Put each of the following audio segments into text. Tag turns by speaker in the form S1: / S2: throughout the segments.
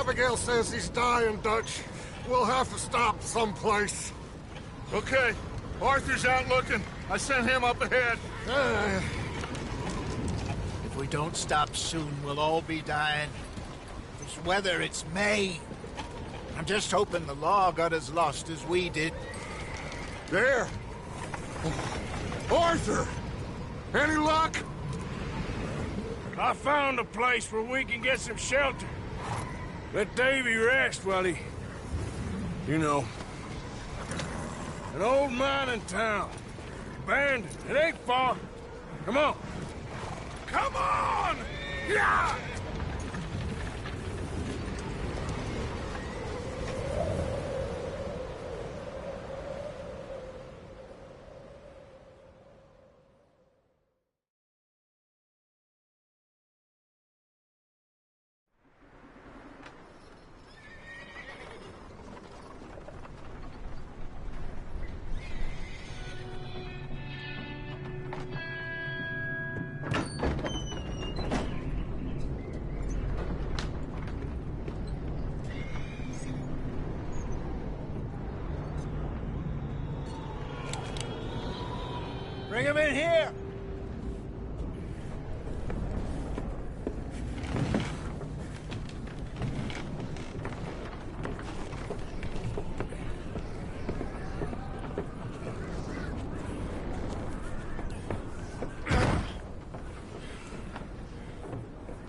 S1: Abigail says he's dying, Dutch. We'll have to stop someplace.
S2: Okay. Arthur's out looking. I sent him up ahead.
S3: If we don't stop soon, we'll all be dying. This weather, it's May. I'm just hoping the law got as lost as we did.
S1: There! Arthur! Any luck?
S4: I found a place where we can get some shelter. Let Davy rest while he... You know. An old mining town. Abandoned. It ain't far. Come on. Come on! Yeah!
S3: Bring him in here!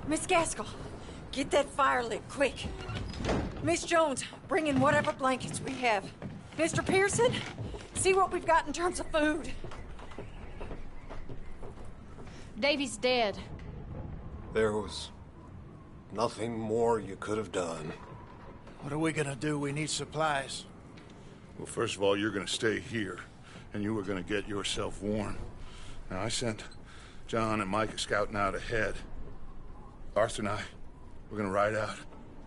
S5: Miss Gaskell, get that fire lit, quick. Miss Jones, bring in whatever blankets we have. Mr. Pearson, see what we've got in terms of food.
S6: Davy's dead.
S1: There was nothing more you could have done.
S3: What are we gonna do? We need supplies.
S2: Well, first of all, you're gonna stay here, and you were gonna get yourself warm. Now, I sent John and Micah scouting out ahead. Arthur and I, we're gonna ride out,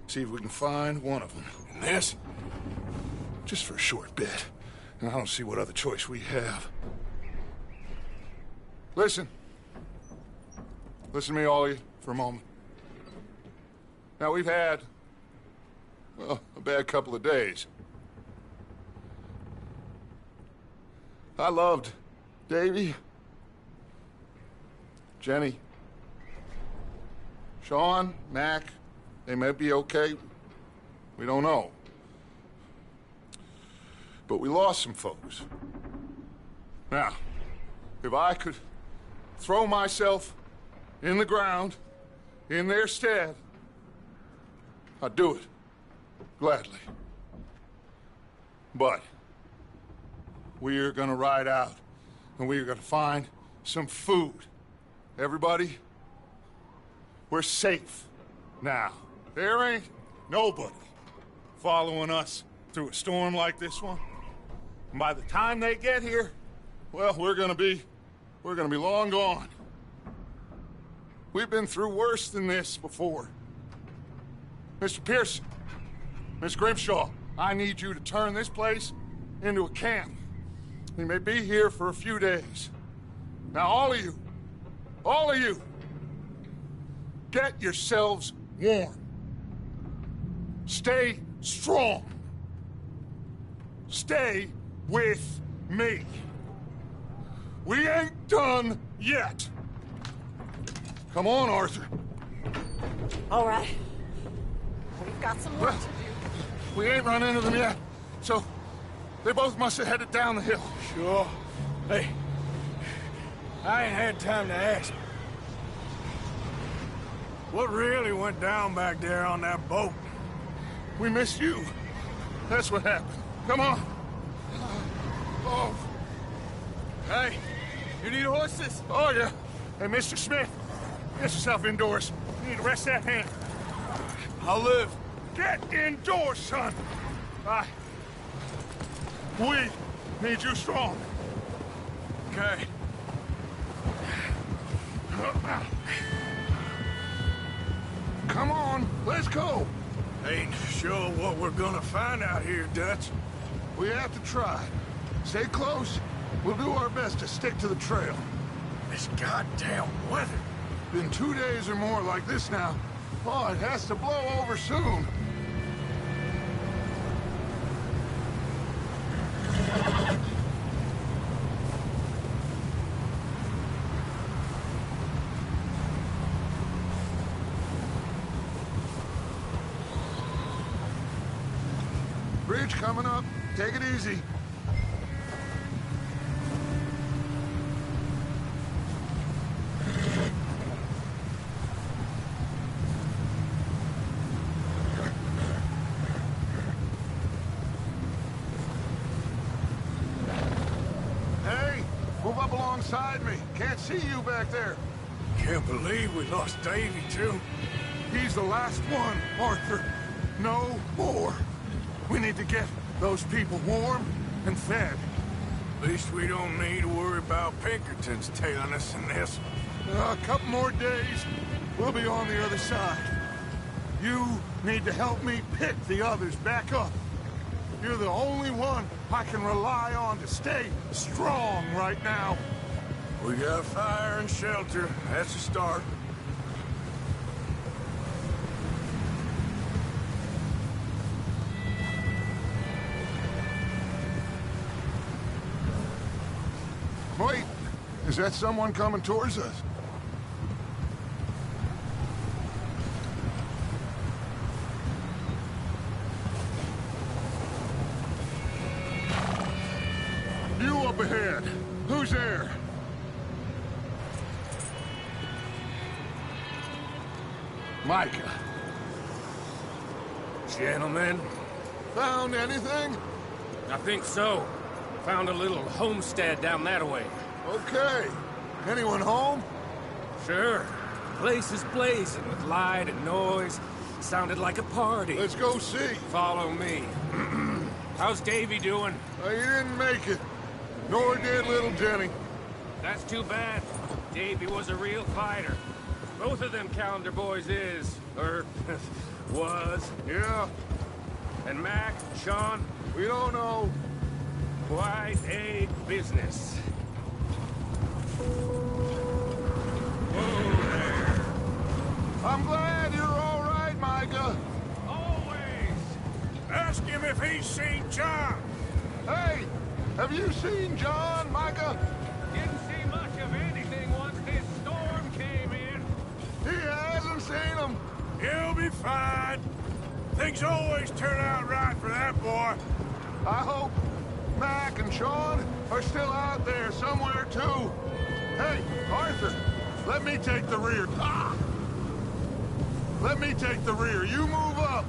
S2: see if we can find one of them. And this, just for a short bit. And I don't see what other choice we have. Listen. Listen to me, all of you, for a moment. Now, we've had, well, a bad couple of days. I loved Davy, Jenny, Sean, Mac. They may be okay. We don't know. But we lost some folks. Now, if I could throw myself in the ground, in their stead, I'd do it, gladly. But we're gonna ride out, and we're gonna find some food. Everybody, we're safe now. There ain't nobody following us through a storm like this one. And by the time they get here, well, we're gonna be long gone. We've been through worse than this before. Mr. Pearson, Miss Grimshaw, I need you to turn this place into a camp. We may be here for a few days. Now, all of you, get yourselves warm. Stay strong. Stay with me. We ain't done yet. Come on, Arthur.
S5: All right. We've got some work to do.
S2: We ain't run into them yet, so they both must have headed down the hill.
S4: Sure. Hey, I ain't had time to ask. What really went down back there on that boat?
S2: We missed you. That's what happened. Come on. Oh.
S4: Hey, you need horses?
S2: Oh, yeah. Hey, Mr. Smith, get yourself indoors. You need to rest that hand.
S4: I'll live.
S2: Get indoors, son. We need you strong.
S4: Okay.
S2: Come on, let's go.
S4: Ain't sure what we're gonna find out here, Dutch.
S2: We have to try. Stay close. We'll do our best to stick to the trail.
S4: This goddamn weather.
S2: Been 2 days or more like this now. Oh, it has to blow over soon. Bridge coming up. Take it easy. Hey, move up alongside me. Can't see you back there.
S4: Can't believe we lost Davy, too.
S2: He's the last one, Arthur. No more. We need to get those people warm and fed.
S4: At least we don't need to worry about Pinkertons tailing us in this.
S2: A couple more days, we'll be on the other side. You need to help me pick the others back up. You're the only one I can rely on to stay strong right now.
S4: We got fire and shelter. That's a start.
S2: Wait, is that someone coming towards us? You up ahead. Who's there? Micah.
S4: Gentlemen,
S2: Found anything?
S7: I think so. Found a little homestead down that way.
S2: Okay. Anyone home?
S7: Sure. Place is blazing with light and noise. Sounded like a party.
S2: Let's go see.
S7: Follow me. How's Davy doing?
S2: He didn't make it. Nor did little Jenny.
S7: That's too bad. Davy was a real fighter. Both of them calendar boys is, or was.
S2: Yeah,
S7: And Mac, Sean,
S2: we don't know.
S7: quite a business.
S2: I'm glad you're all right, Micah.
S4: always ask him if he's seen John.
S2: Hey, have you seen John, Micah?
S7: Didn't see much of anything once this storm came in.
S2: He hasn't seen him.
S4: He'll be fine. Things always turn out right for that boy.
S2: I hope Mac and Sean are still out there somewhere, too. Hey, Arthur, let me take the rear. Ah! Let me take the rear. You move up.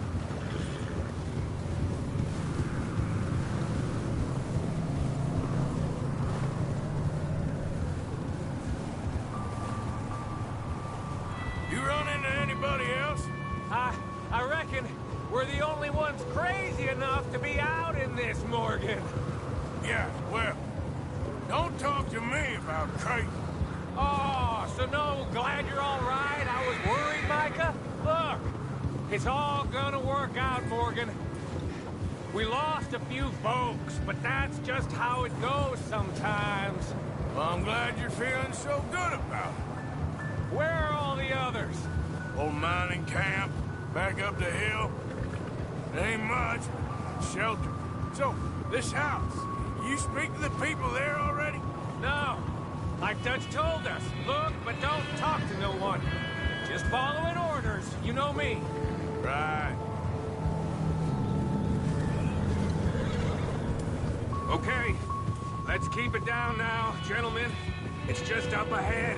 S4: You run into anybody else?
S7: I reckon we're the only ones crazy enough to be out in this, Morgan.
S4: Yeah, well, don't talk to me about crazy.
S7: Oh, so no, glad you're all right. I was worried, Micah. Look, it's all gonna work out, Morgan. We lost a few folks, but that's just how it goes sometimes.
S4: Well, I'm glad you're feeling so good about it.
S7: Where are all the others?
S4: Old mining camp, back up the hill. Ain't much. Shelter. So, this house, you speak to the people there already?
S7: No. Like Dutch told us, look, but don't talk to no one. Just following orders, you know me.
S4: Right.
S7: Okay, let's keep it down now, gentlemen. It's just up ahead.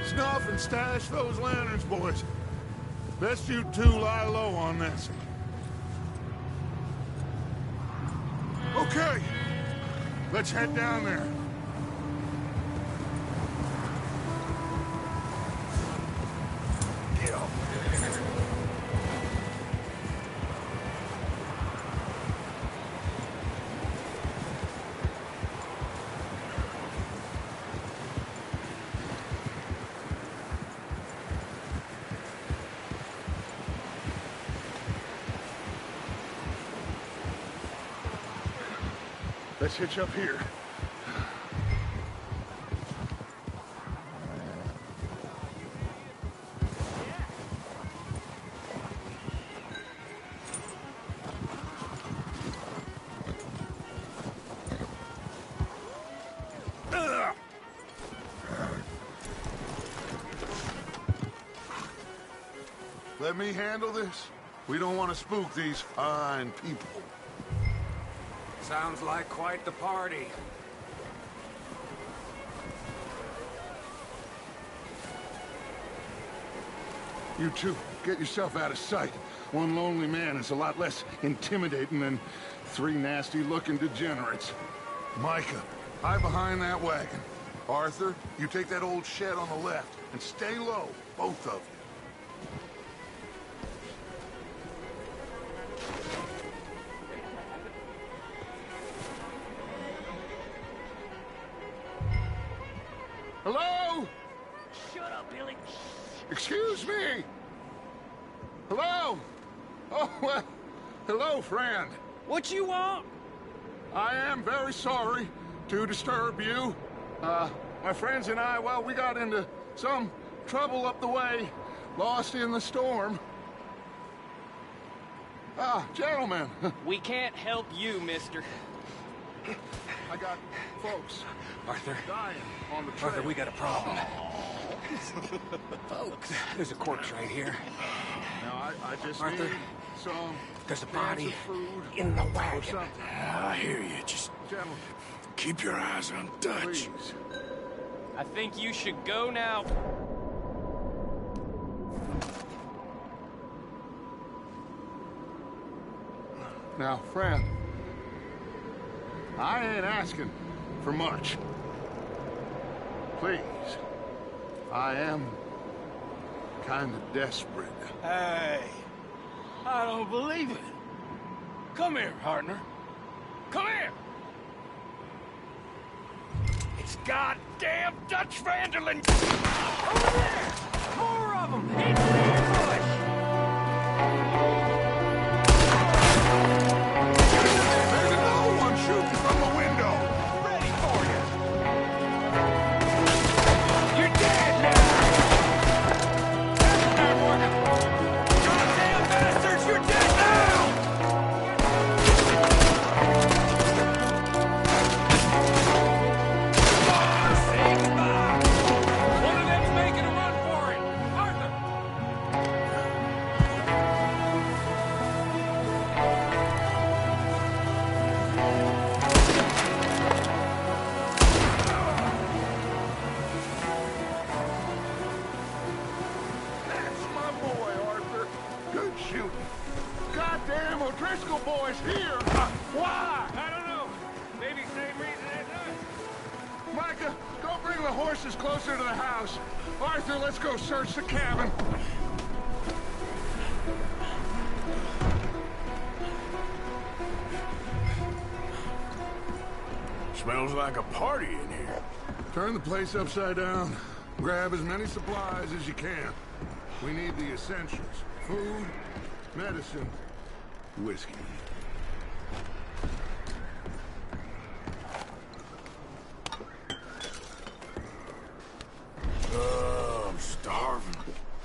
S2: Snuff and stash those lanterns, boys. Best you two lie low on this. Okay, let's head down there. Let's hitch up here. Let me handle this. We don't want to spook these fine people.
S7: Sounds like quite the party.
S2: You two, get yourself out of sight. One lonely man is a lot less intimidating than three nasty-looking degenerates. Micah, hide behind that wagon. Arthur, you take that old shed on the left, and stay low, both of you. Hello?
S7: Shut up, Billy.
S2: Excuse me? Hello? Oh, well, hello, friend.
S7: What you want?
S2: I am very sorry to disturb you. My friends and I, well, we got into some trouble up the way, lost in the storm. Gentlemen.
S8: We can't help you, mister.
S2: I got folks
S7: Arthur.
S2: dying on the trail.
S7: Arthur, we got a problem. Folks, there's a corpse right here.
S2: Now, I just
S7: Arthur,
S2: need some
S7: there's a
S2: cans
S7: body
S2: of food
S7: in the
S2: or
S7: wagon.
S2: something.
S4: I hear you. Just
S2: Gentlemen,
S4: keep your eyes on Dutch.
S2: please.
S8: I think you should go now.
S2: Now, friend, I ain't asking for much. Please, I am kind of desperate.
S4: Hey, I don't believe it. Come here, partner. Come here. It's goddamn Dutch Vanderlyn. Over there. More of them. Into the ambush.
S2: There's another one shooting from the window.
S4: Ready for you. You're dead now. That's not working. Goddamn bastards, you're dead now. Say goodbye. One of them's making a run for it. Arthur.
S2: That's my boy, Arthur. Good shooting. Goddamn O'Driscoll boy's here. Why?
S7: I don't know. Maybe same reason as us.
S2: Micah, go bring the horses closer to the house. Arthur, let's go search the cabin.
S4: Smells like a party in here.
S2: Turn the place upside down. Grab as many supplies as you can. We need the essentials. Food, medicine, whiskey.
S4: I'm starving.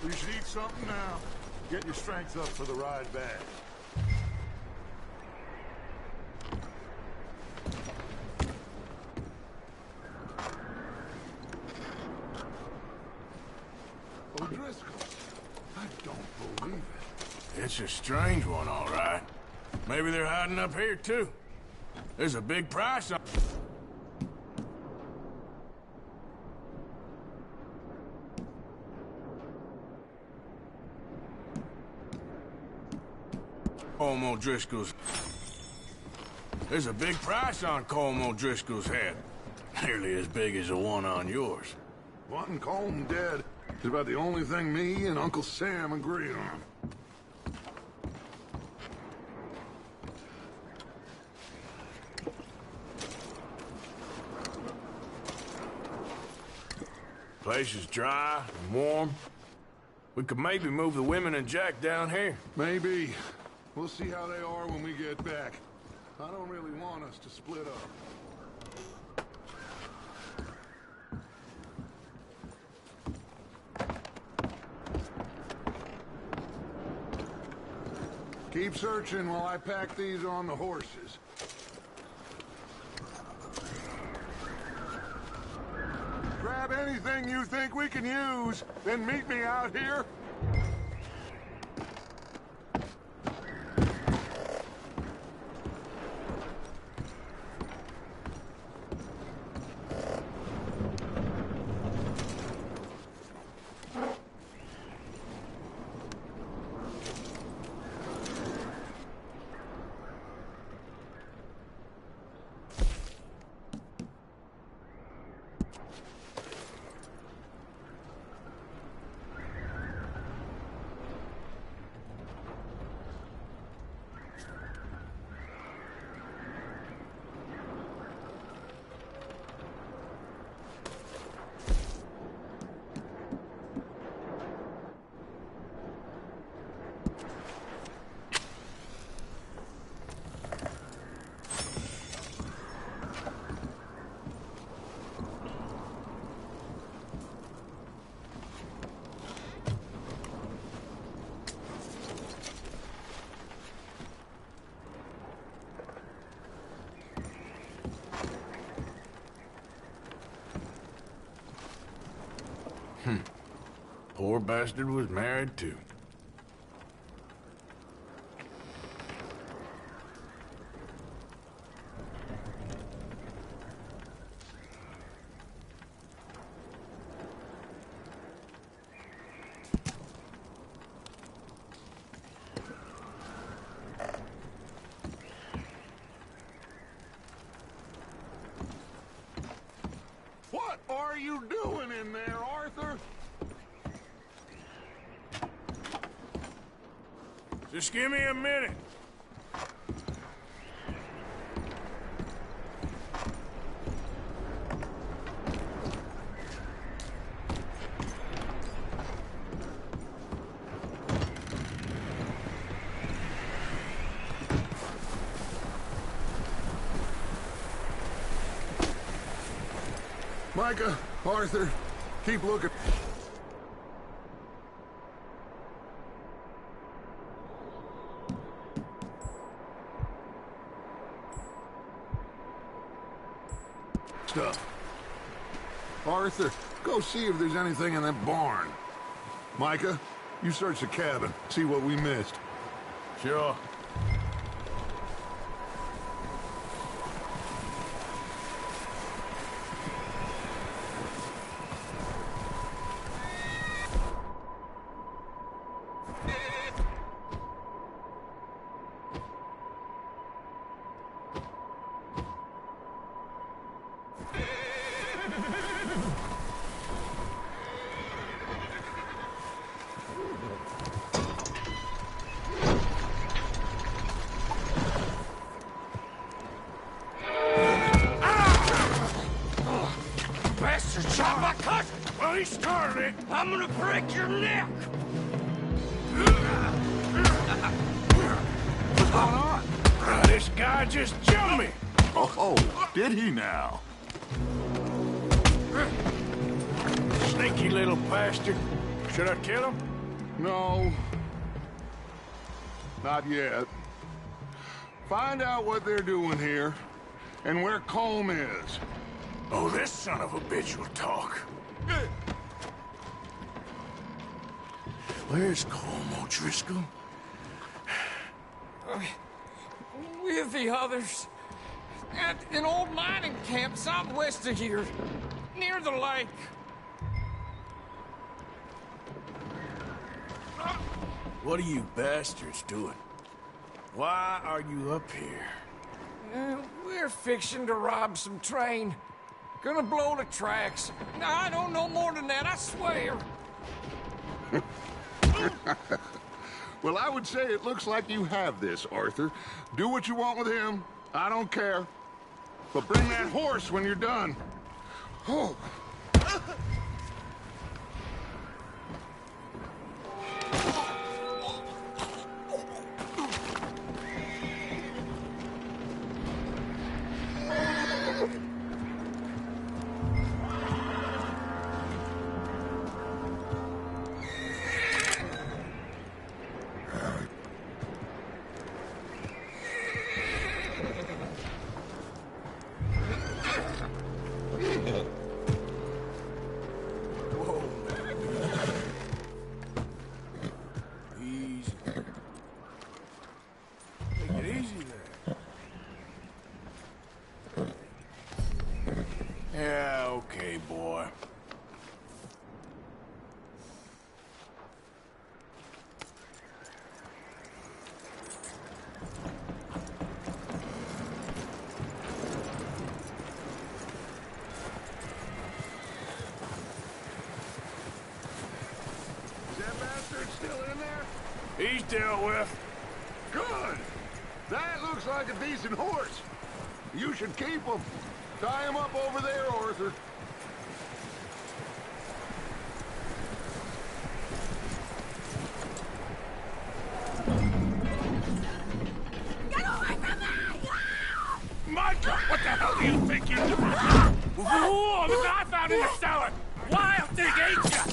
S2: You should eat something now. Get your strength up for the ride back. O'Driscoll, I don't believe it.
S4: It's a strange one, all right. Maybe they're hiding up here, too. There's a big price on... Colm O'Driscoll's... There's a big price on Colm O'Driscoll's head. Nearly as big as the one on yours.
S2: Wanting Colm dead is about the only thing me and Uncle Sam agree on.
S4: Place is dry and warm. We could maybe move the women and Jack down here.
S2: Maybe. We'll see how they are when we get back. I don't really want us to split up. Keep searching while I pack these on the horses. Grab anything you think we can use, then meet me out here.
S4: Poor bastard was married, too.
S2: What are you doing in there, Arthur?
S4: Just give me a minute.
S2: Micah, Arthur, keep looking. Stuff. Arthur, go see if there's anything in that barn. Micah, you search the cabin, see what we missed.
S4: Sure.
S7: Bastard shot my cousin!
S4: Well, he started it.
S7: I'm gonna break your neck!
S2: What's going on?
S4: This guy just jumped me.
S2: Oh, did he now?
S4: Sneaky little bastard. Should I kill him?
S2: No. Not yet. Find out what they're doing here, and where Colm is.
S4: Oh, this son of a bitch will talk. Where's Colm O'Driscoll?
S7: With the others. At an old mining camp southwest of here. Near the lake.
S4: What are you bastards doing? Why are you up here?
S7: We're fixing to rob some train. Gonna blow the tracks. I don't know more than that, I swear.
S2: Well, I would say it looks like you have this, Arthur. Do what you want with him. I don't care. But bring that horse when you're done. Oh.
S4: Easy. Take it easy there. Yeah, okay, boy.
S2: Is that bastard still in there?
S4: He's dealt with.
S2: Good. That looks like a decent horse. You should keep him. Tie him up over there, Arthur.
S4: Micah, what the hell do you think you're doing? Whoa, the guy found in the cellar. Wild thing, ain't ya?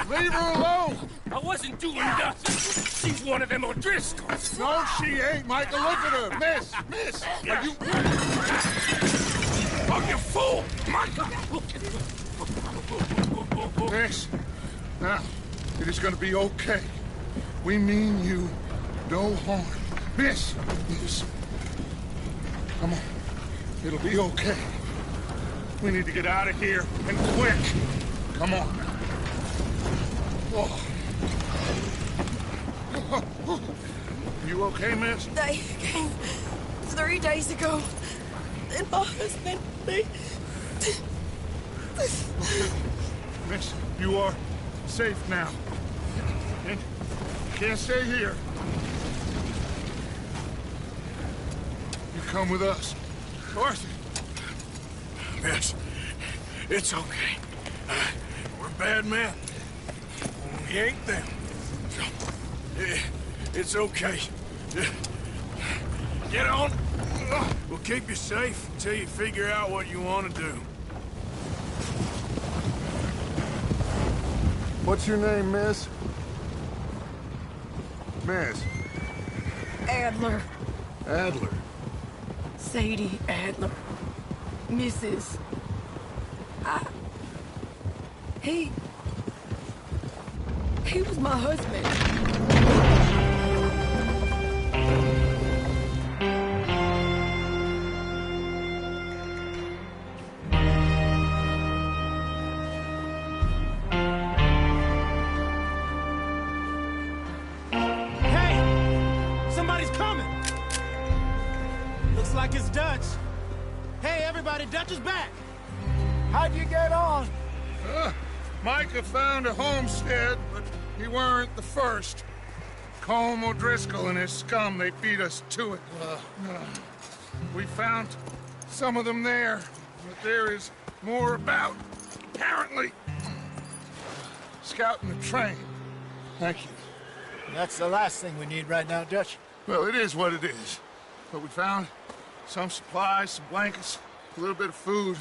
S2: Leave her alone.
S4: I wasn't doing nothing. She's one of them O'Driscolls.
S2: No, she ain't, Micah. Look at her. Miss, miss. Are you...
S4: Oh, you fool! Micah!
S2: Miss. Now, It is gonna be okay. We mean you no harm. Miss! Come on. It'll be okay. We need to get out of here, and quick. Come on. Oh. You okay, miss?
S9: They came 3 days ago. And my husband,
S2: Miss, you are safe now. And you can't stay here. You come with us. Arthur.
S4: Miss, it's okay. We're bad men. We ain't them. So, it's okay. Get on. We'll keep you safe until you figure out what you want to do.
S1: What's your name, miss?
S2: Miss.
S9: Adler.
S1: Adler.
S9: Sadie Adler. Mrs. He was my husband.
S10: Hey! Somebody's coming! Looks like it's Dutch. Hey, everybody, Dutch is back!
S3: How'd you get on?
S2: Micah found a homestead, but he weren't the first. Colm O'Driscoll and his scum, they beat us to it. We found some of them there, but there is more about, apparently. Scouting the train. Thank you.
S3: That's the last thing we need right now, Dutch.
S2: Well, it is what it is. But we found some supplies, some blankets, a little bit of food,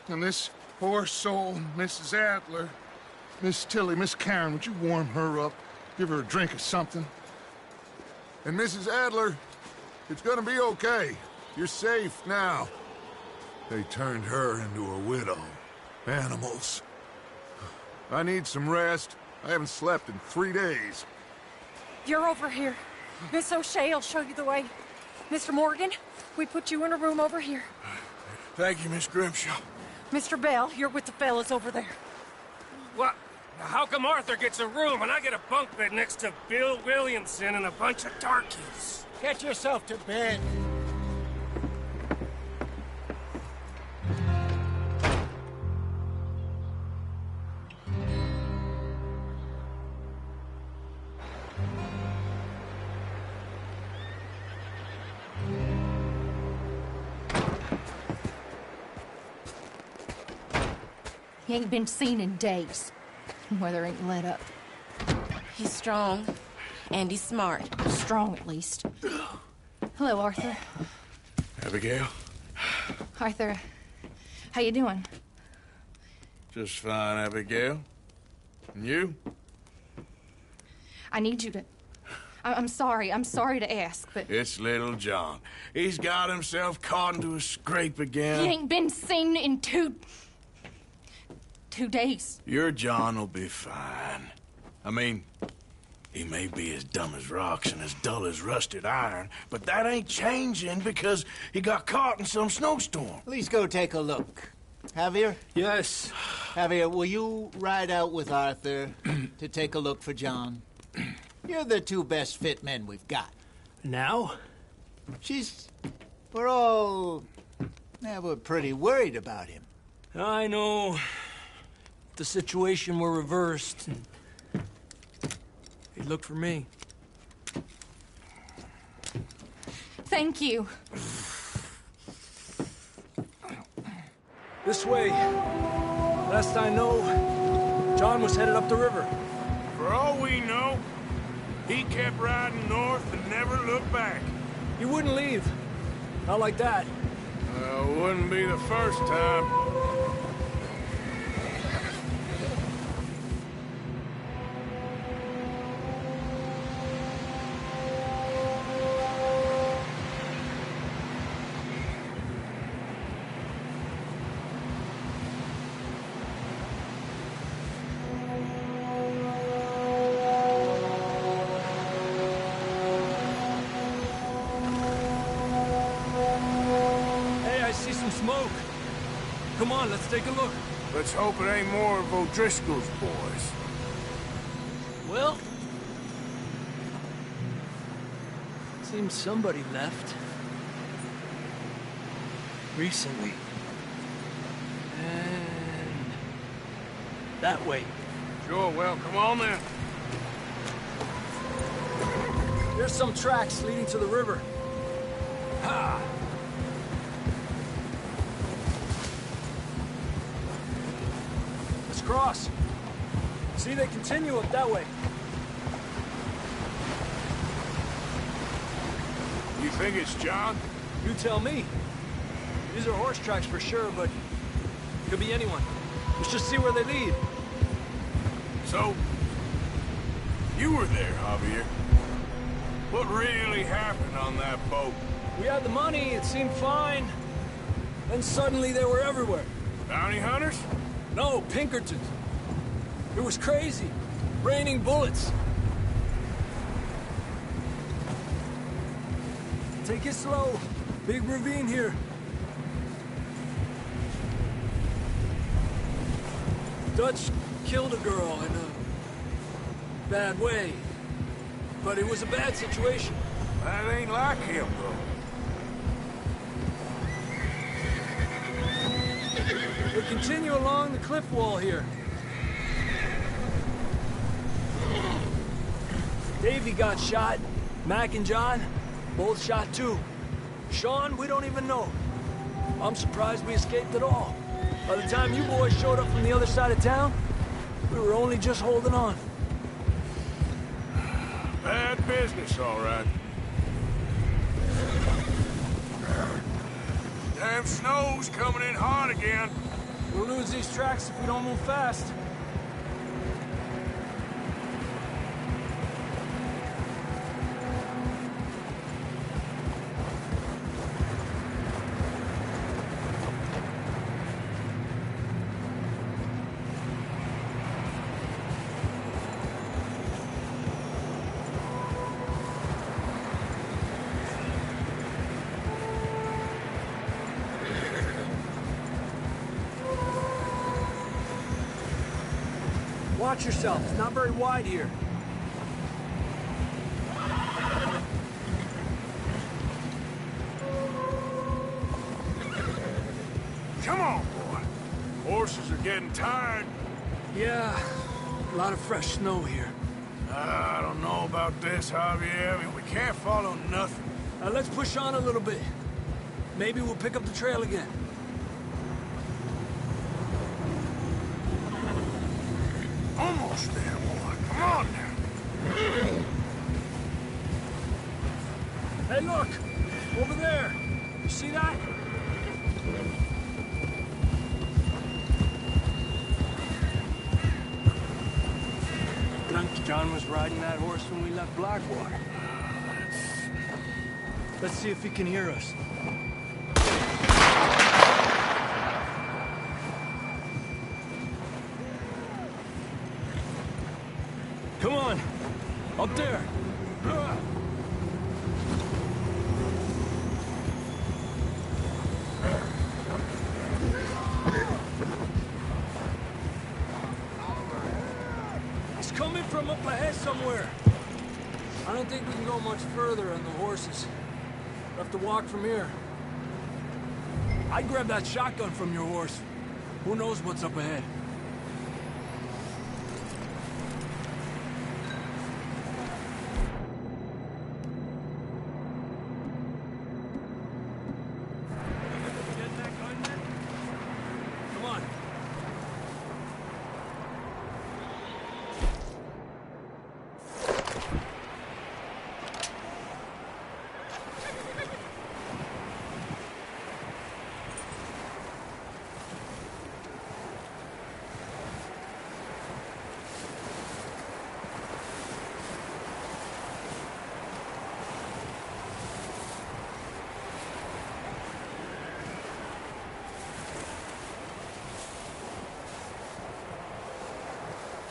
S2: and this poor soul, Mrs. Adler, Miss Tilly, Miss Karen, would you warm her up? Give her a drink or something?
S1: And Mrs. Adler, it's gonna be okay. You're safe now. They turned her into a widow. Animals. I need some rest. I haven't slept in 3 days.
S5: You're over here. Miss O'Shea will show you the way. Mr. Morgan, we put you in a room over here.
S4: Thank you, Miss Grimshaw.
S5: Mr. Bell, you're with the fellas over there.
S7: What? How come Arthur gets a room and I get a bunk bed next to Bill Williamson and a bunch of darkies?
S3: Get yourself to bed.
S6: He ain't been seen in days. Weather ain't let up.
S9: He's strong, and he's smart.
S6: Strong, at least. Hello, Arthur.
S4: Abigail?
S6: Arthur, how you doing?
S4: Just fine, Abigail. And you?
S6: I need you to... I'm sorry to ask, but...
S4: It's little John. He's got himself caught into a scrape again.
S6: He ain't been seen in 2 days.
S4: Your John will be fine. I mean, he may be as dumb as rocks and as dull as rusted iron, but that ain't changing because he got caught in some snowstorm.
S3: Please go take a look. Javier?
S10: Yes.
S3: Javier, will you ride out with Arthur to take a look for John? You're the 2 best fit men we've got.
S10: Now?
S3: We're pretty worried about him.
S10: I know. The situation were reversed. He looked for me.
S6: Thank you.
S10: This way. Last I know, John was headed up the river.
S4: For all we know, he kept riding north and never looked back.
S10: He wouldn't leave. Not like that.
S4: Wouldn't be the first time.
S10: Come on, let's take a look.
S4: Let's hope it ain't more of O'Driscoll's boys.
S10: Well... seems somebody left. Recently. And... that way.
S4: Sure, well, come on then.
S10: There's some tracks leading to the river. Ha! Let's cross. See, they continue up that way.
S4: You think it's John?
S10: You tell me. These are horse tracks for sure, but it could be anyone. Let's just see where they lead.
S4: So, you were there, Javier. What really happened on that boat?
S10: We had the money, it seemed fine. Then suddenly they were everywhere.
S4: Bounty hunters?
S10: No, Pinkertons. It was crazy. Raining bullets. Take it slow. Big ravine here. Dutch killed a girl in a bad way. But it was a bad situation.
S4: That ain't like him, though.
S10: We continue along the cliff wall here. Davey got shot. Mac and John, both shot too. Sean, we don't even know. I'm surprised we escaped at all. By the time you boys showed up from the other side of town, we were only just holding on.
S4: Bad business, all right. Damn snow's coming in hard again.
S10: We'll lose these tracks if we don't move fast. Watch yourself. It's not very wide here.
S4: Come on, boy. Horses are getting tired.
S10: Yeah, a lot of fresh snow here.
S4: I don't know about this, Javier. I mean, we can't follow nothing.
S10: Let's push on a little bit. Maybe we'll pick up the trail again.
S4: Almost there, boy. Come on now.
S10: Hey, look! Over there! You see that? John was riding that horse when we left Blackwater. Let's see if he can hear us. Come on! Up there! He's coming from up ahead somewhere. I don't think we can go much further on the horses. We'll have to walk from here. I'd grab that shotgun from your horse. Who knows what's up ahead?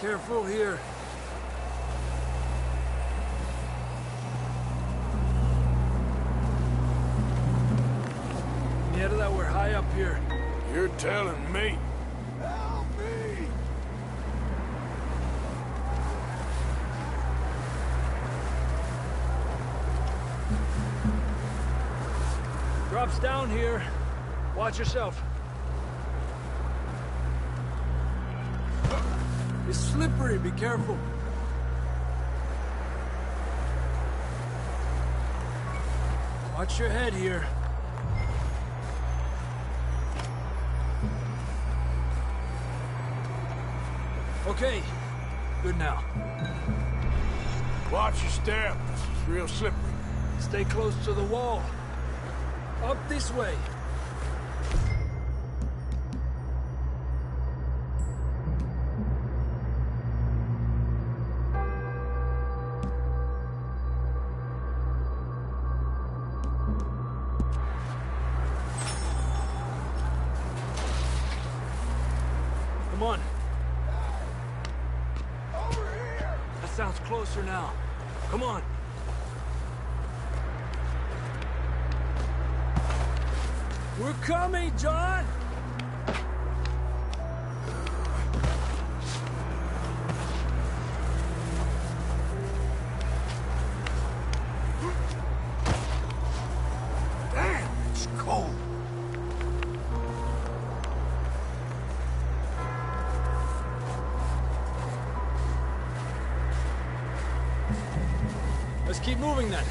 S10: Careful here. Yeah, that we're high up here.
S4: You're telling me.
S2: Help me!
S10: Drops down here. Watch yourself. It's slippery, be careful. Watch your head here. Okay, good now.
S4: Watch your step. This is real slippery.
S10: Stay close to the wall. Up this way. Come on.
S2: Over here!
S10: That sounds closer now. Come on. We're coming, John!
S2: Damn, it's cold.
S10: Let's keep moving then.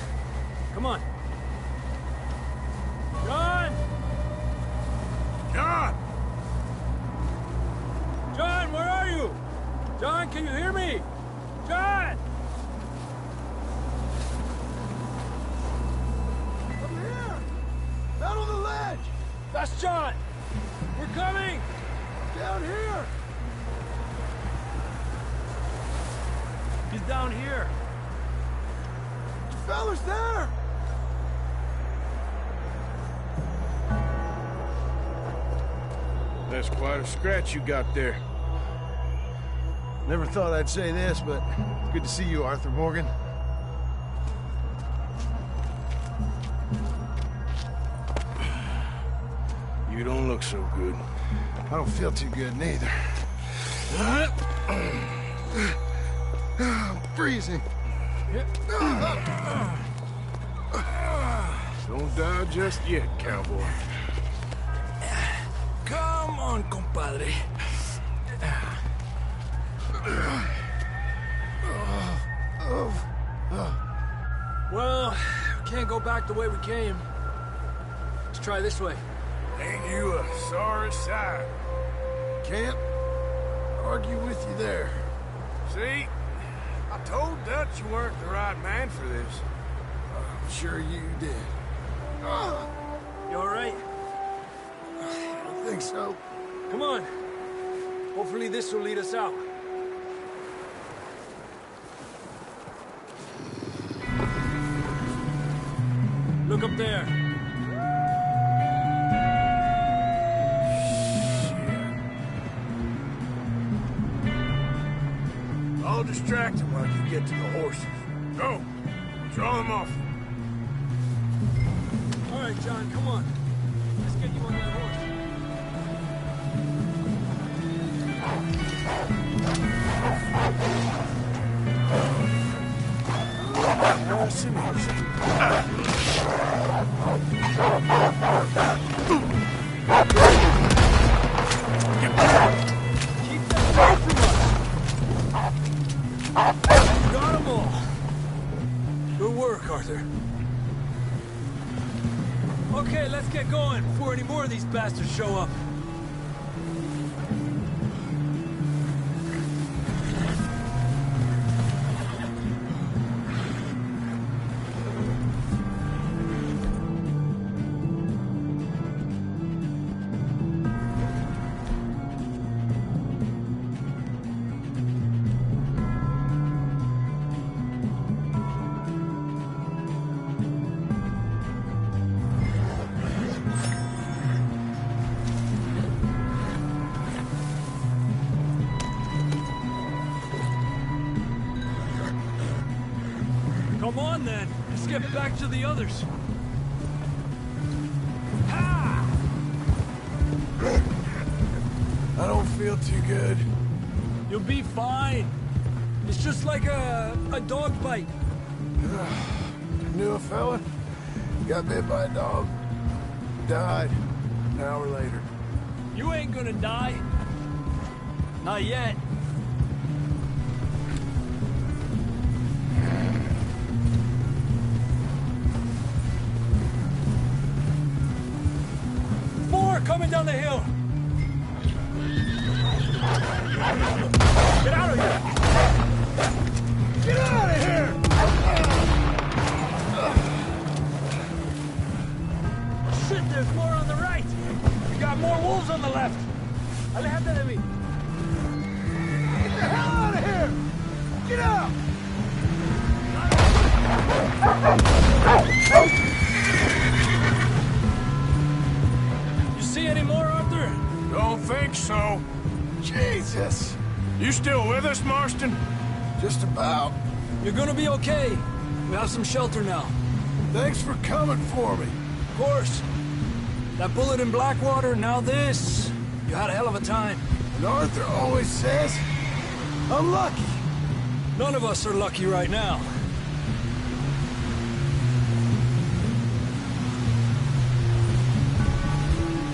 S10: Come on. John!
S4: John!
S10: John, where are you? John, can you hear me? John!
S2: Up here! Down on the ledge!
S10: That's John! We're coming!
S2: Down here!
S10: He's down here.
S2: The fella's there!
S4: That's quite a scratch you got there.
S11: Never thought I'd say this, but it's good to see you, Arthur Morgan.
S4: You don't look so good.
S11: I don't feel too good, neither. I'm freezing.
S4: Don't die just yet, cowboy.
S10: Come on, compadre. Well, we can't go back the way we came. Let's try this way.
S4: Ain't you a sorry sight?
S11: Can't argue with you there.
S4: See? I told Dutch you weren't the right man for this.
S11: I'm sure you did.
S10: You all right?
S11: I don't think so.
S10: Come on. Hopefully this will lead us out. Look up there.
S4: I'll distract him while you get to the horses. Go! Draw them off.
S10: All right, John, come on. Let's get you on that horse.
S4: Nice and easy.
S10: Keep that away from us. Got them all. Good work, Arthur. Okay, let's get going before any more of these bastards show up. Come on, then. Let's get back to the others. Ha!
S11: feel too good.
S10: You'll be fine. It's just like a dog bite.
S11: Knew a fella. Got bit by a dog. Died. An hour later.
S10: You ain't gonna die. Not yet. More coming down the hill. Get out of here!
S11: Get out of here!
S10: Shit, there's more on the right. We got more wolves on the left. Alejate de mí.
S11: Get the hell out of here! Get out!
S10: You see any more, Arthur?
S4: Don't think so.
S11: Jesus!
S4: You still with us, Marston?
S11: Just about.
S10: You're gonna be okay. We have some shelter now.
S11: Thanks for coming for me.
S10: Of course. That bullet in Blackwater, now this. You had a hell of a time.
S11: And Arthur always says, I'm lucky.
S10: None of us are lucky right now.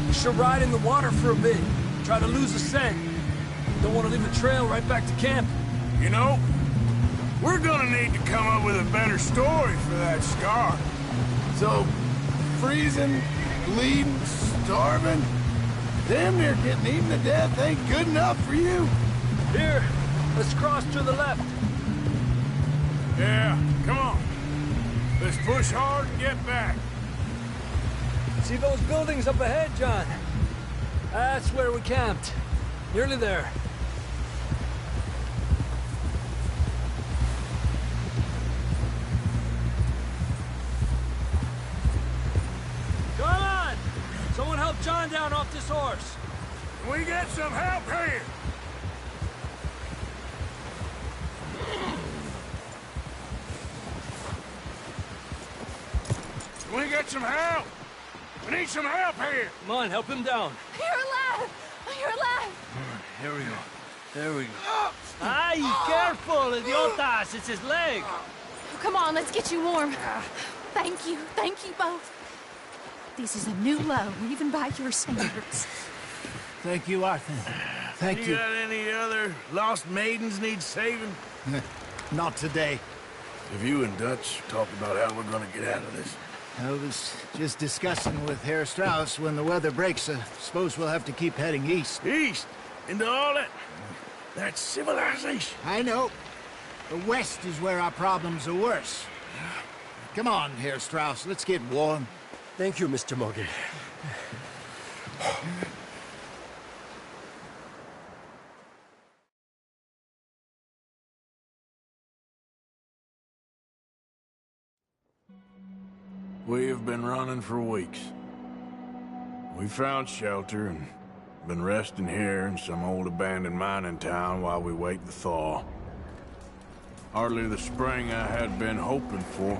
S10: We should ride in the water for a bit. Try to lose the scent. Don't want to leave a trail right back to camp.
S4: You know, we're gonna need to come up with a better story for that scar.
S11: So, freezing, bleeding, starving, damn near getting eaten to death ain't good enough for you?
S10: Here, let's cross to the left.
S4: Yeah, come on. Let's push hard and get back.
S10: See those buildings up ahead, John? That's where we camped. Nearly there. Come on! Someone help John down off this horse.
S4: Can we get some help here? Can we get some help? We need some help here.
S10: Come on, help him down.
S9: You're alive! You're alive!
S10: Here we go. There we go. Ay, careful, idiotas! It's his leg.
S9: Oh, come on, let's get you warm. Thank you both. This is a new low, even by your standards.
S3: Thank you, Arthur. Thank you.
S4: You got any other lost maidens need saving?
S3: Not today.
S11: Have you and Dutch talked about how we're gonna get out of this?
S3: I was just discussing with Herr Strauss when the weather breaks. Suppose we'll have to keep heading east.
S4: East? Into all that civilization.
S3: I know. The west is where our problems are worse. Come on, Herr Strauss, let's get warm.
S10: Thank you, Mr. Morgan.
S4: We have been running for weeks. We found shelter and been resting here in some old abandoned mining town while we wait the thaw. Hardly the spring I had been hoping for.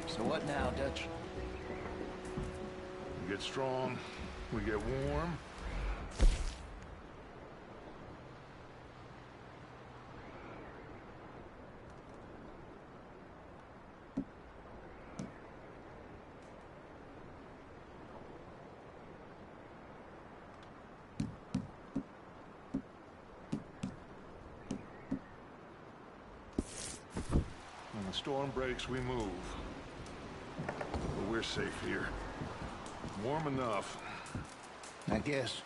S3: So what now, Dutch?
S2: We get strong, we get warm. When the storm breaks, we move. But we're safe here. Warm enough.
S3: I guess.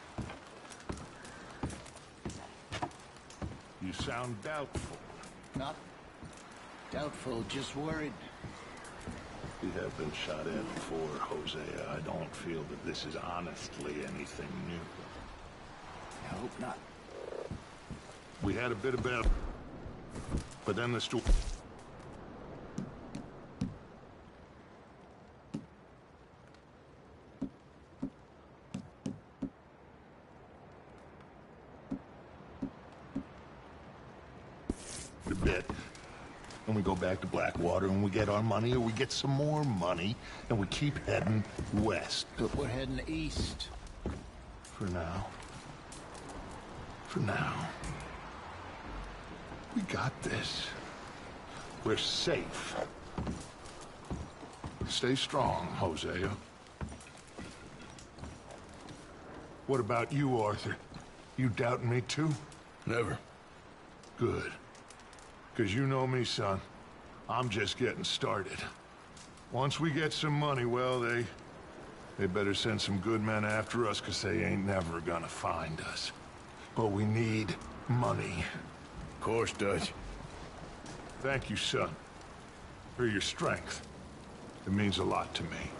S2: You sound doubtful.
S3: Not doubtful, just worried.
S2: We have been shot at before, Hosea. I don't feel that this is honestly anything new.
S3: I hope not.
S2: We had a bit of battle, but then the storm... A bit. and we go back to Blackwater and we get our money, or we get some more money, and we keep heading west.
S3: But we're heading east.
S2: For now. For now. We got this. We're safe. Stay strong, Hosea. What about you, Arthur? You doubting me too?
S11: Never.
S2: Good. Because you know me, son. I'm just getting started. Once we get some money, well, they better send some good men after us, because they ain't never gonna find us. But we need money.
S11: Of course, Dutch.
S2: Thank you, son, for your strength. It means a lot to me.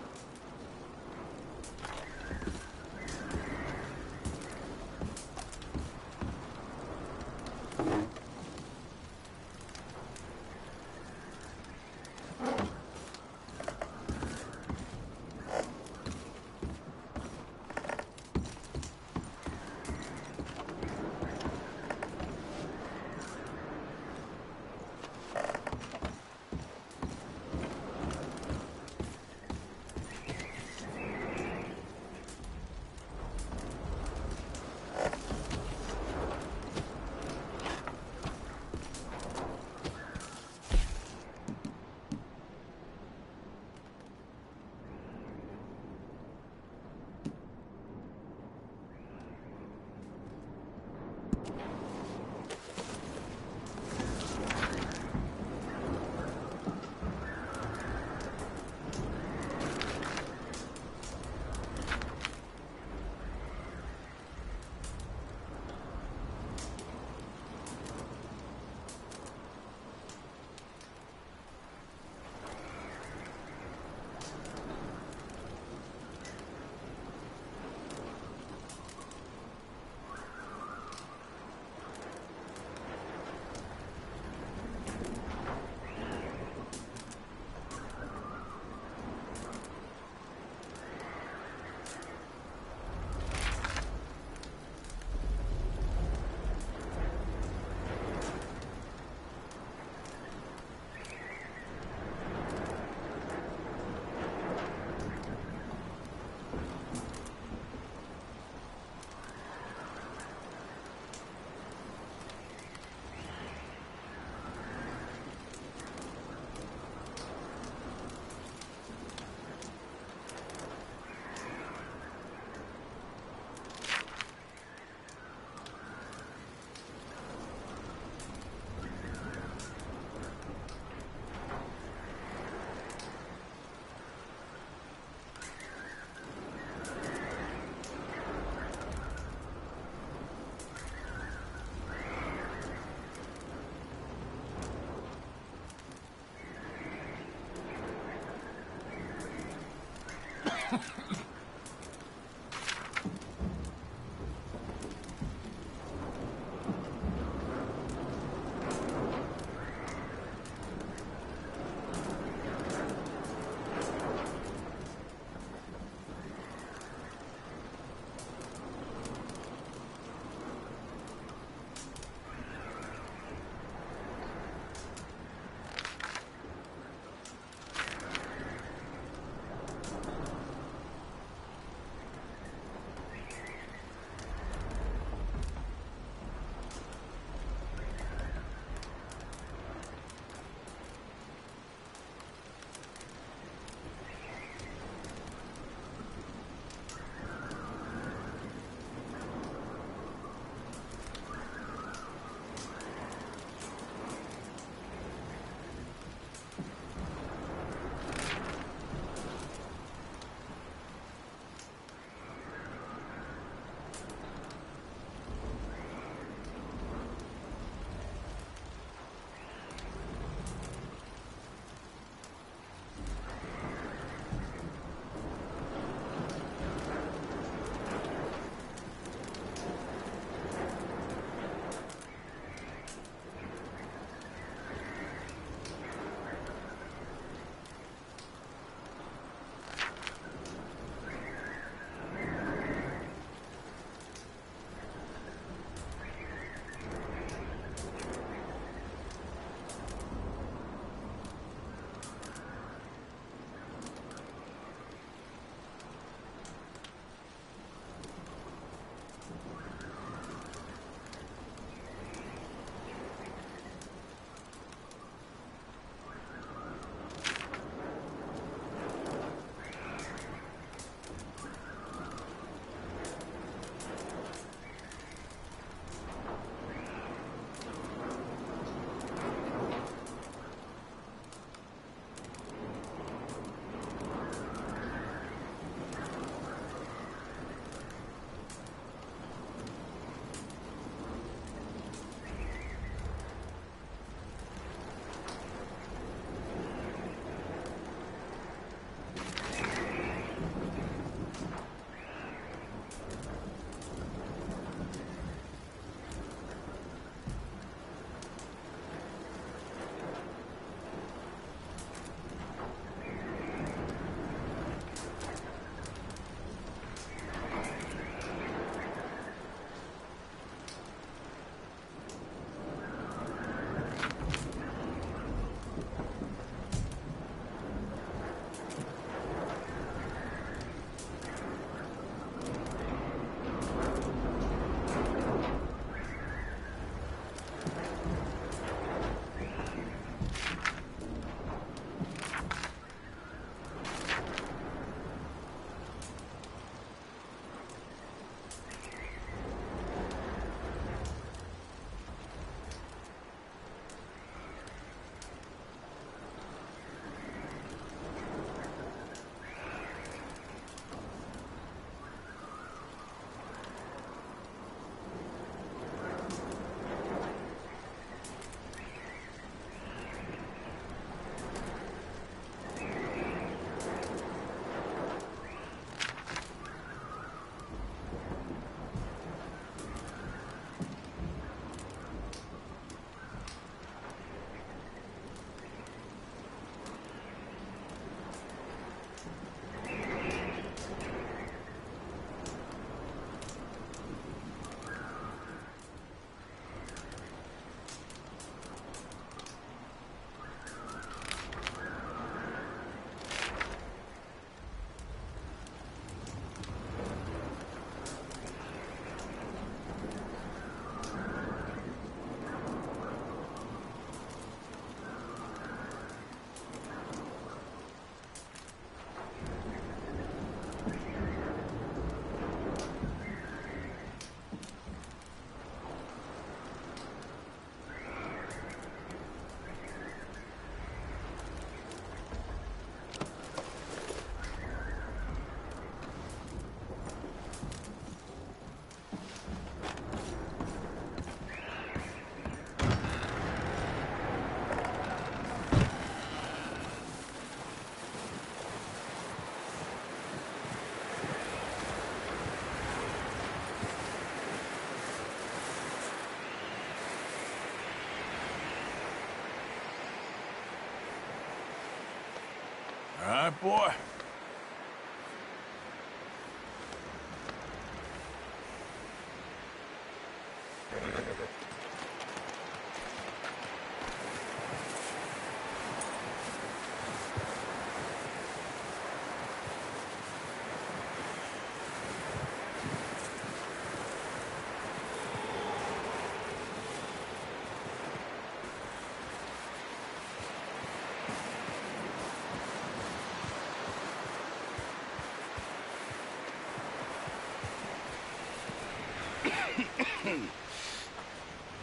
S4: All right, boy.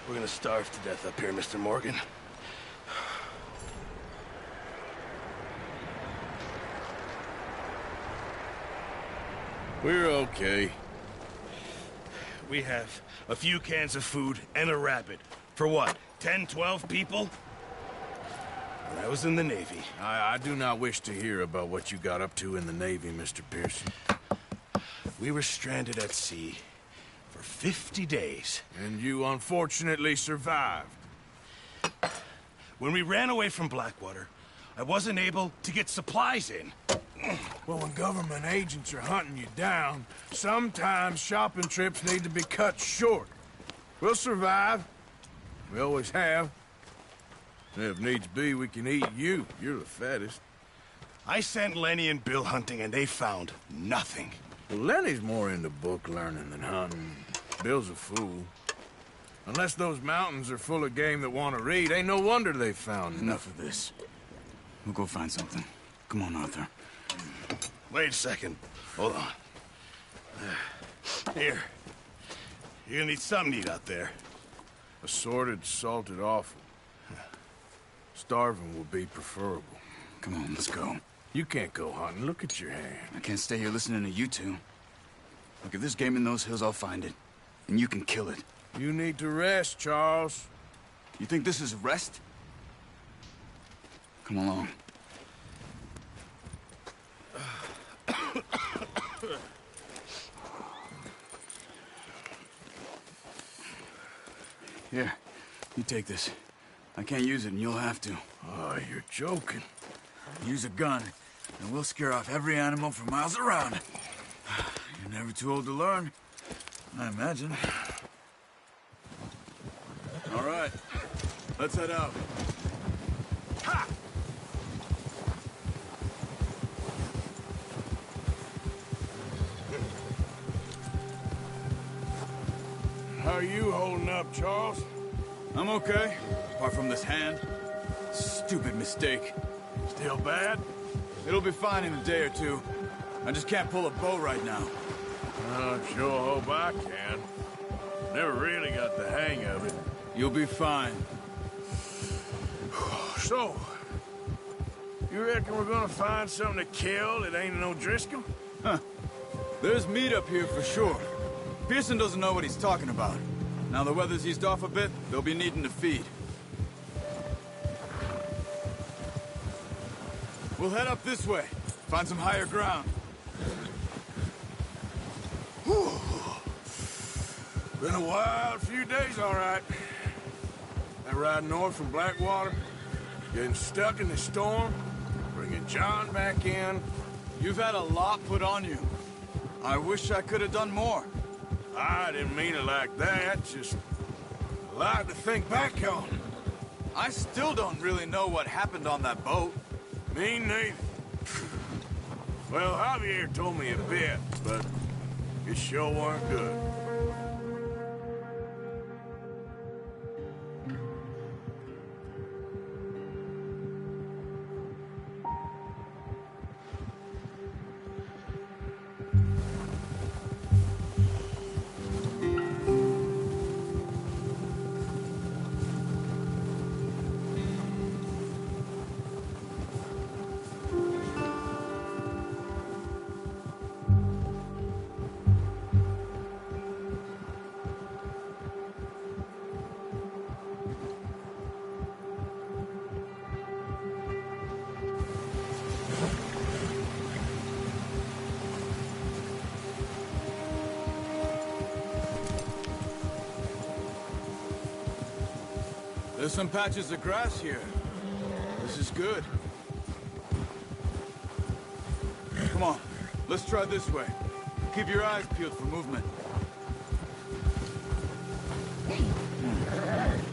S11: We're gonna starve to death up here, Mr. Morgan.
S4: We're okay.
S11: We have a few cans of food and a rabbit. For what, 10, 12 people? When I was in the Navy.
S4: I do not wish to hear about what you got up to in the Navy, Mr. Pearson.
S11: We were stranded at sea for 50 days.
S4: And you unfortunately survived.
S11: When we ran away from Blackwater, I wasn't able to get supplies in.
S4: Well, when government agents are hunting you down, sometimes shopping trips need to be cut short. We'll survive. We always have. And if needs be, we can eat you. You're the fattest.
S11: I sent Lenny and Bill hunting, and they found nothing.
S4: Well, Lenny's more into book learning than hunting. Bill's a fool. Unless those mountains are full of game that want to read, ain't no wonder they found
S12: Enough of this. We'll go find something. Come on, Arthur.
S11: Wait a second. Hold on. Here. You're gonna need something to eat out there.
S4: Assorted, salted offal. Starving will be preferable.
S12: Come on, let's go.
S4: You can't go hunting. Look at your hand.
S12: I can't stay here listening to you two. Look, if there's game in those hills, I'll find it. And you can kill it.
S4: You need to rest, Charles.
S12: You think this is rest? Come along. Here, you take this. I can't use it, and you'll have to.
S4: Oh, you're joking.
S12: Use a gun, and we'll scare off every animal for miles around. You're never too old to learn, I imagine. All right, let's head out. Ha!
S4: How are you holding up, Charles?
S12: I'm okay, apart from this hand. Stupid mistake.
S4: Still bad?
S12: It'll be fine in a day or two. I just can't pull a bow right now.
S4: I sure hope I can. Never really got the hang of it.
S12: You'll be fine.
S4: So, you reckon we're gonna find something to kill that ain't no Driscoll?
S12: Huh. There's meat up here for sure. Pearson doesn't know what he's talking about. Now the weather's eased off a bit, they'll be needing to feed. We'll head up this way. Find some higher ground.
S4: Whew. Been a wild few days, all right. That ride north from Blackwater, getting stuck in the storm, bringing John back in.
S12: You've had a lot put on you. I wish I could have done more.
S4: I didn't mean it like that, just a lot to think back on.
S12: I still don't really know what happened on that boat.
S4: Me neither. Well, Javier told me a bit, but it sure weren't good.
S12: There's some patches of grass here. This is good. Come on, let's try this way. Keep your eyes peeled for movement.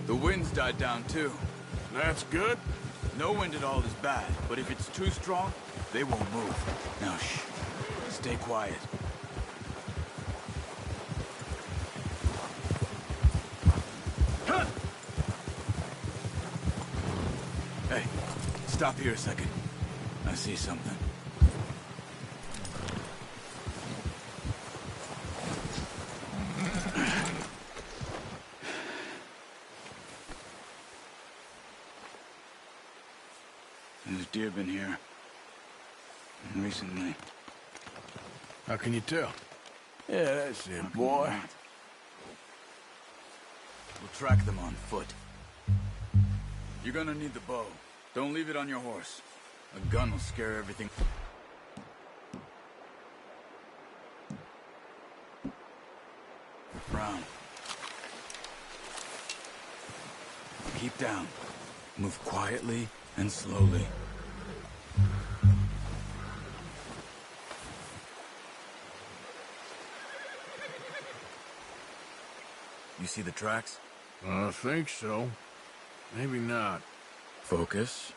S12: The wind's died down too.
S4: That's good.
S12: No wind at all is bad, but if it's too strong, they won't move. Now shh, stay quiet. Hey, stop here a second. I see something. There's deer been here. Recently.
S4: How can you tell?
S12: Yeah, that's it, boy. We'll track them on foot. You're gonna need the bow. Don't leave it on your horse. A gun will scare everything. Brown. Keep down. Move quietly and slowly. You see the tracks?
S4: I think so. Maybe not.
S12: Focus.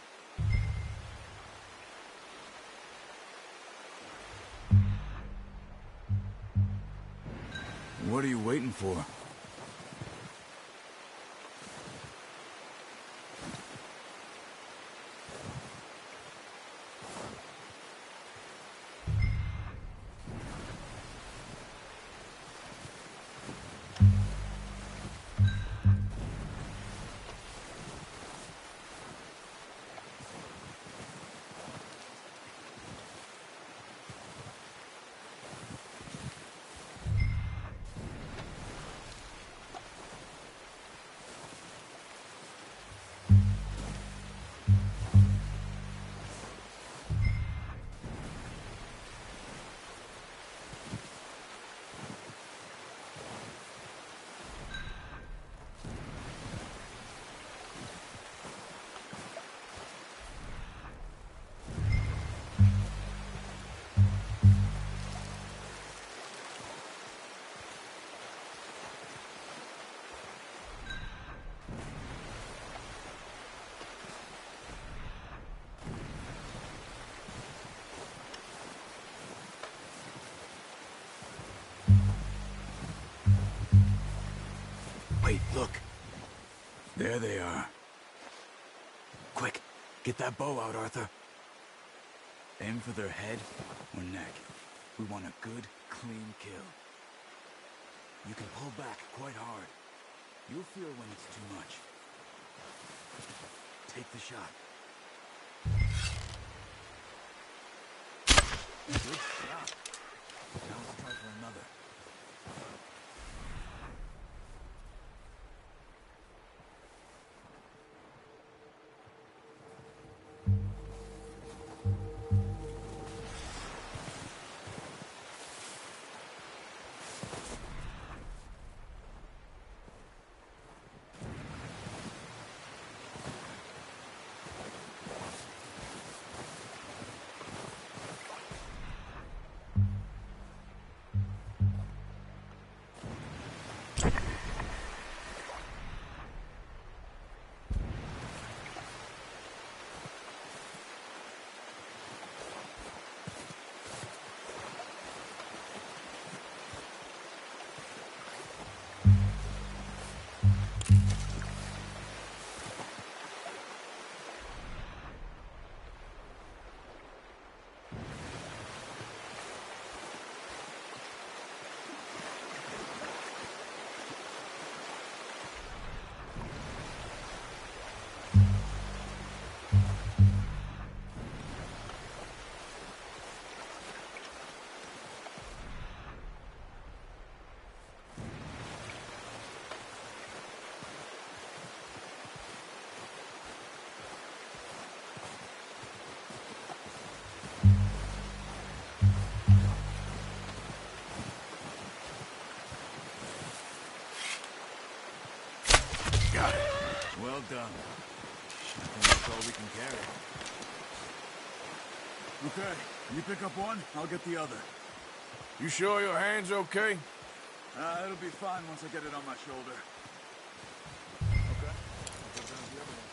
S12: What are you waiting for? Wait, look. There they are. Quick, get that bow out, Arthur. Aim for their head or neck. We want a good, clean kill. You can pull back quite hard. You'll feel when it's too much. Take the shot. Good shot. Now let's try for another.
S4: Got it.
S12: Well done. I think that's all we can carry. Okay, you pick up one, I'll get the other.
S4: You sure your hand's okay?
S12: It'll be fine once I get it on my shoulder.
S4: Okay. I'll put down the other one.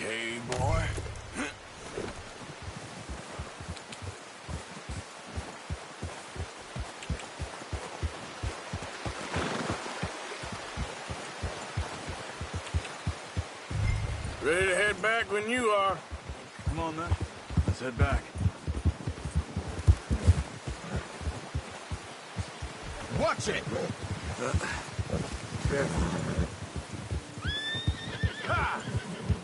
S1: Okay, boy.
S4: Ready to head back when you are.
S12: Come on, then. Let's head back.
S3: Watch it!
S12: Ha!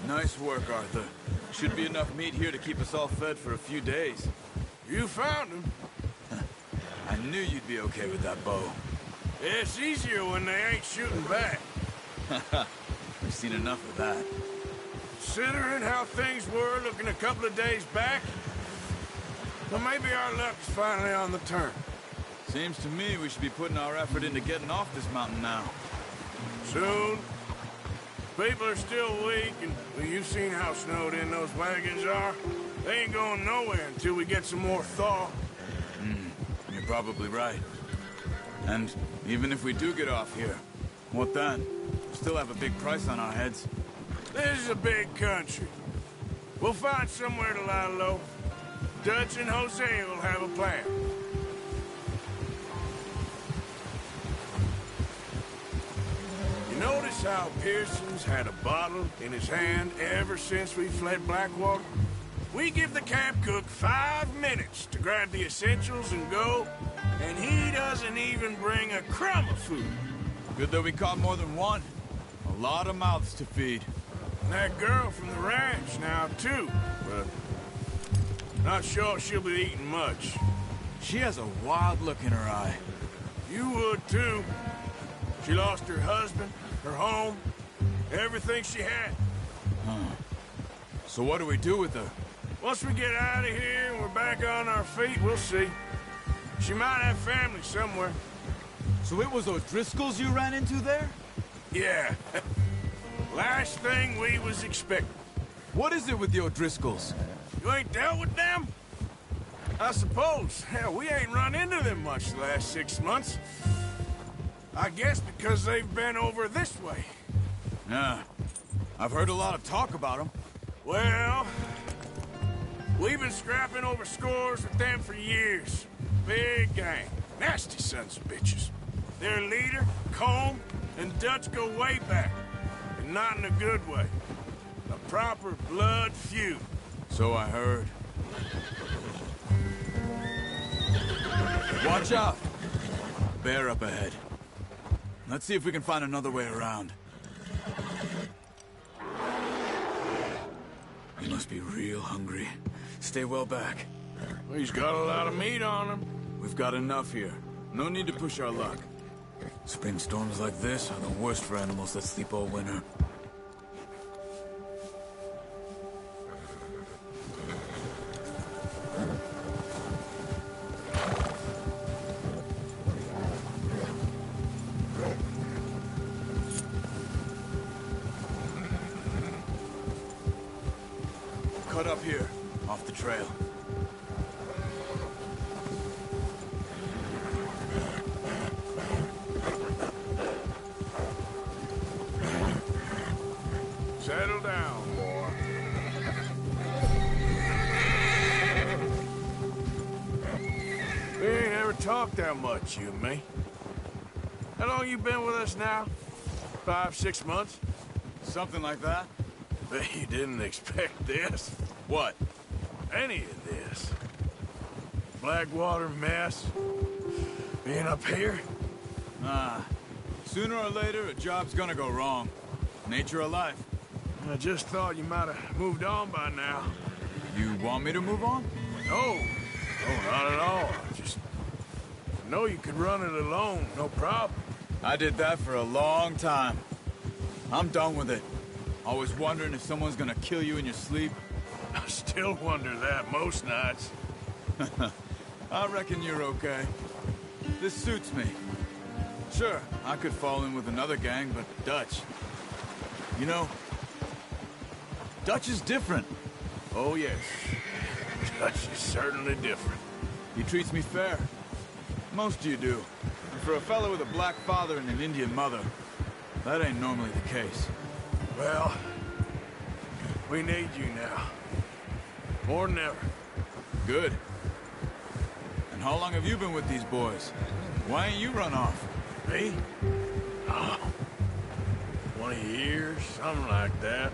S12: Nice work, Arthur. Should be enough meat here to keep us all fed for a few days.
S4: You found him.
S12: I knew you'd be okay with that bow.
S4: It's easier when they ain't shooting back.
S12: We've seen enough of that.
S4: Considering how things were looking a couple of days back, well, maybe our luck's finally on the turn.
S12: Seems to me we should be putting our effort into getting off this mountain now.
S4: Soon. People are still weak, and well, you've seen how snowed in those wagons are. They ain't going nowhere until we get some more thaw.
S12: You're probably right. And even if we do get off here, what then? We still have a big price on our heads.
S4: This is a big country. We'll find somewhere to lie low. Dutch and Jose will have a plan. You notice how Pearson's had a bottle in his hand ever since we fled Blackwater? We give the camp cook 5 minutes to grab the essentials and go, and he doesn't even bring a crumb of food.
S12: Good that we caught more than one. A lot of mouths to feed.
S4: And that girl from the ranch now, too, but not sure she'll be eating much.
S12: She has a wild look in her eye.
S4: You would, too. She lost her husband, her home, everything she had.
S12: So what do we do with her?
S4: Once we get out of here and we're back on our feet, we'll see. She might have family somewhere.
S12: So it was those Driscolls you ran into there?
S4: Yeah. Last thing we was expecting.
S12: What is it with the O'Driscolls?
S4: You ain't dealt with them? I suppose. Hell, we ain't run into them much the last 6 months. I guess because they've been over this way.
S12: Yeah. I've heard a lot of talk about them.
S4: Well, we've been scrapping over scores with them for years. Big gang. Nasty sons of bitches. Their leader, Combe, and Dutch go way back. And not in a good way. A proper blood feud.
S12: So I heard. Watch out! Bear up ahead. Let's see if we can find another way around. You must be real hungry. Stay well back.
S4: Well, he's got a lot of meat on him.
S12: We've got enough here. No need to push our luck. Spring storms like this are the worst for animals that sleep all winter. Cut up here, off the trail.
S4: Settle down, boy. We ain't ever talked that much, you and me. How long you been with us now? 5, 6 months?
S12: Something like that?
S4: Bet you didn't expect this.
S12: What?
S4: Any of this. Blackwater mess. Being up here?
S12: Sooner or later, a job's gonna go wrong. Nature of life.
S4: I just thought you might have moved on by now.
S12: You want me to move on?
S4: No. No, not at all. I know you could run it alone, no problem.
S12: I did that for a long time. I'm done with it. Always wondering if someone's gonna kill you in your sleep.
S4: I still wonder that most nights.
S12: I reckon you're okay. This suits me. Sure, I could fall in with another gang, but Dutch... You know, Dutch is different.
S4: Oh, yes. Dutch is certainly different.
S12: He treats me fair. Most of you do. And for a fellow with a black father and an Indian mother, that ain't normally the case.
S4: Well, we need you now. More than ever.
S12: Good. And how long have you been with these boys? Why ain't you run off?
S4: Me? Oh, 20 years, something like that.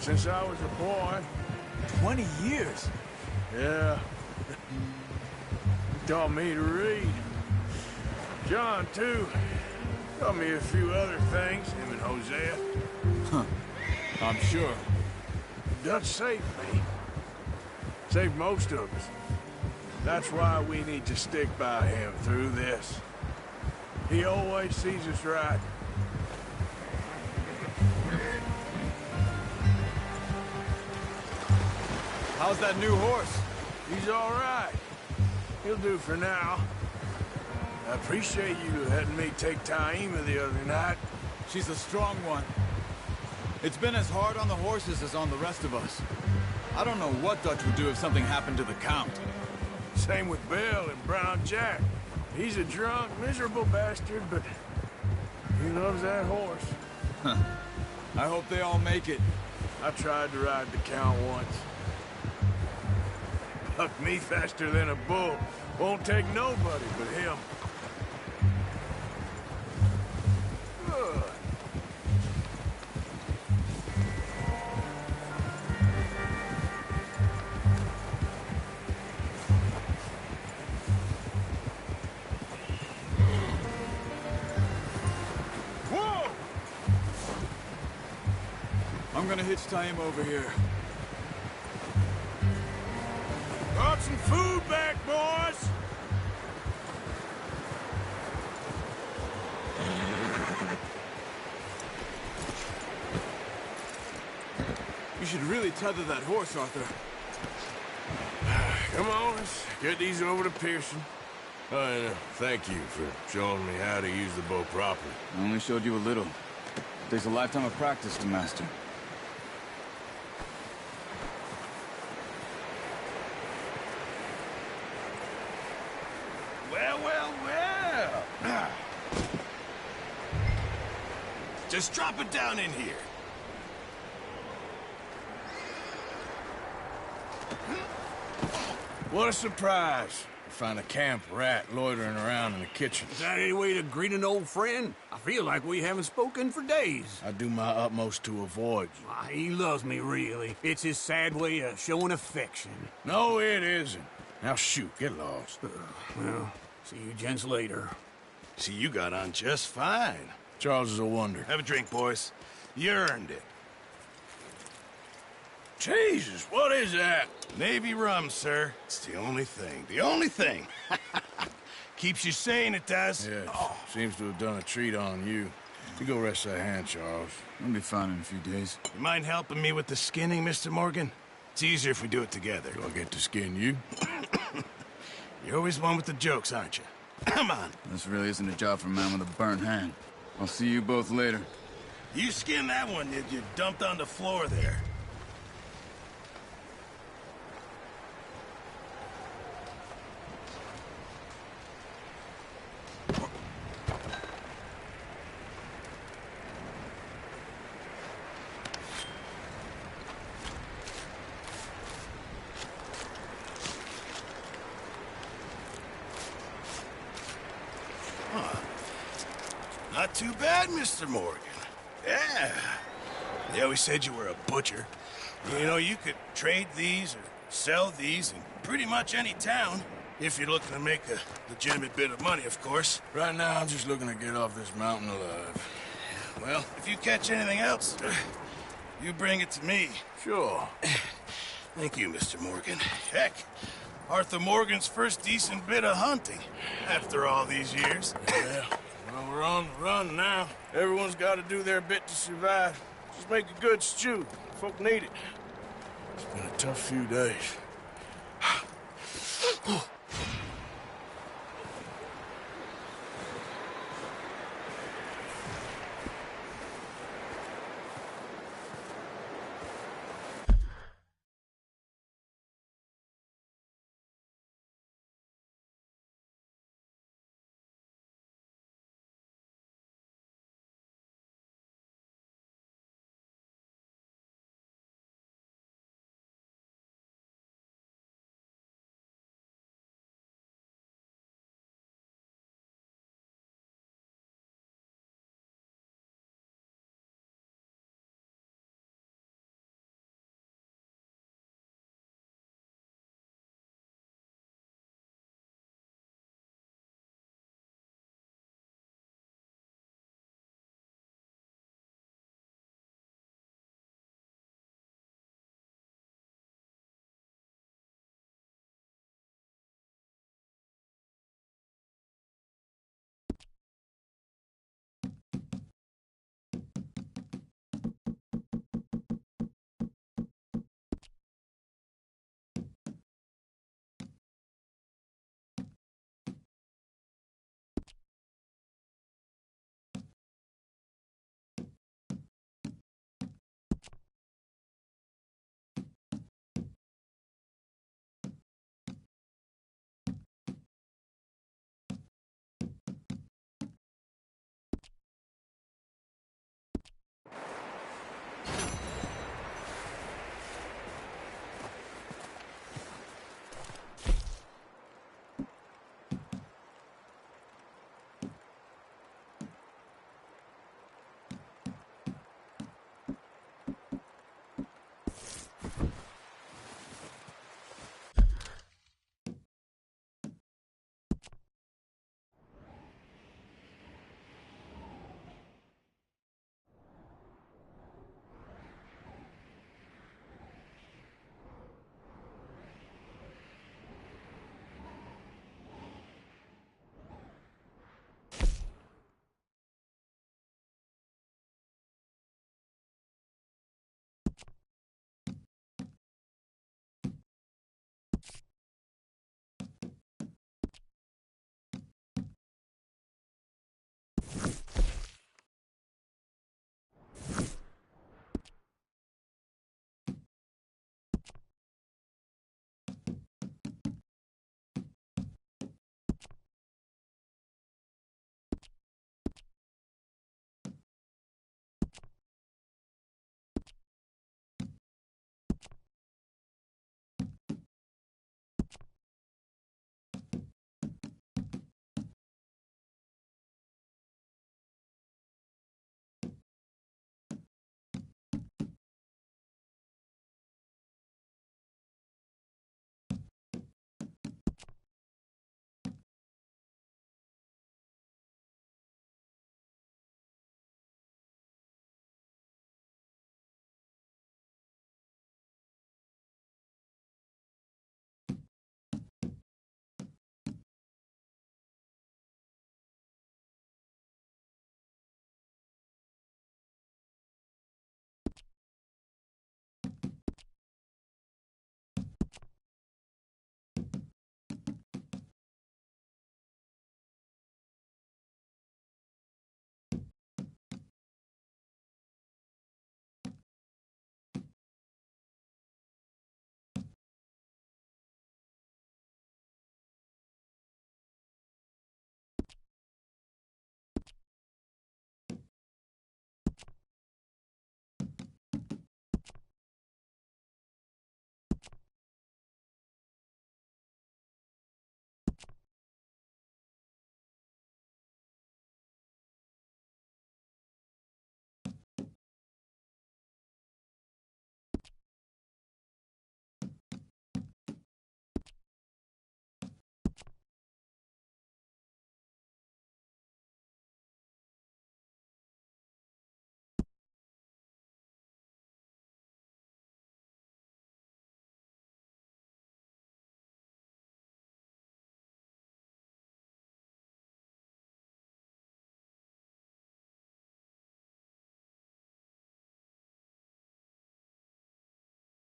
S4: Since I was a boy.
S12: 20 years?
S4: Yeah. He taught me to read. John, too. Taught me a few other things, him and Hosea.
S12: Huh. I'm sure.
S4: Dutch saved me. Saved most of us. That's why we need to stick by him through this. He always sees us right.
S12: How's that new horse?
S4: He's all right. He'll do for now. I appreciate you letting me take Taima the other night.
S12: She's a strong one. It's been as hard on the horses as on the rest of us. I don't know what Dutch would do if something happened to the Count.
S4: Same with Bill and Brown Jack. He's a drunk, miserable bastard, but he loves that horse.
S12: Huh. I hope they all make it.
S4: I tried to ride the Count once. Bucked me faster than a bull. Won't take nobody but him. Good. Whoa!
S12: I'm gonna hitch Taima over here.
S4: Got some food back, boys!
S12: You should really tether that horse, Arthur.
S4: Come on, let's get these over to Pearson. And thank you for showing me how to use the bow properly.
S12: I only showed you a little. Takes a lifetime of practice to master.
S4: Well, well, well. Just drop it down in here. What a surprise. Find a camp rat loitering around in the kitchen.
S13: Is that any way to greet an old friend? I feel like we haven't spoken for days.
S4: I do my utmost to avoid you.
S13: Why, he loves me, really. It's his sad way of showing affection.
S4: No, it isn't. Now shoot, get lost.
S13: Well, see you gents later.
S11: See, you got on just fine.
S4: Charles is a wonder.
S11: Have a drink, boys. You earned it.
S4: Jesus, what is that?
S11: Navy rum, sir. It's the only thing. The only thing. Keeps you sane, it does.
S4: Yeah, seems to have done a treat on you. You go rest that hand, Charles.
S12: I'll be fine in a few days.
S11: You mind helping me with the skinning, Mr. Morgan? It's easier if we do it together.
S4: Do I get to skin you?
S11: You're always one with the jokes, aren't you? Come on.
S12: This really isn't a job for a man with a burnt hand. I'll see you both later.
S11: You skinned that one you dumped on the floor there. Not too bad, Mr. Morgan. Yeah. They always said you were a butcher. You know, you could trade these or sell these in pretty much any town. If you're looking to make a legitimate bit of money, of course.
S4: Right now, I'm just looking to get off this mountain alive.
S11: Well, if you catch anything else, you bring it to me.
S4: Sure.
S11: Thank you, Mr. Morgan. Heck, Arthur Morgan's first decent bit of hunting after all these years.
S4: Yeah. Well, we're on the run now. Everyone's got to do their bit to survive. Just make a good stew. Folk need it. It's been a tough few days.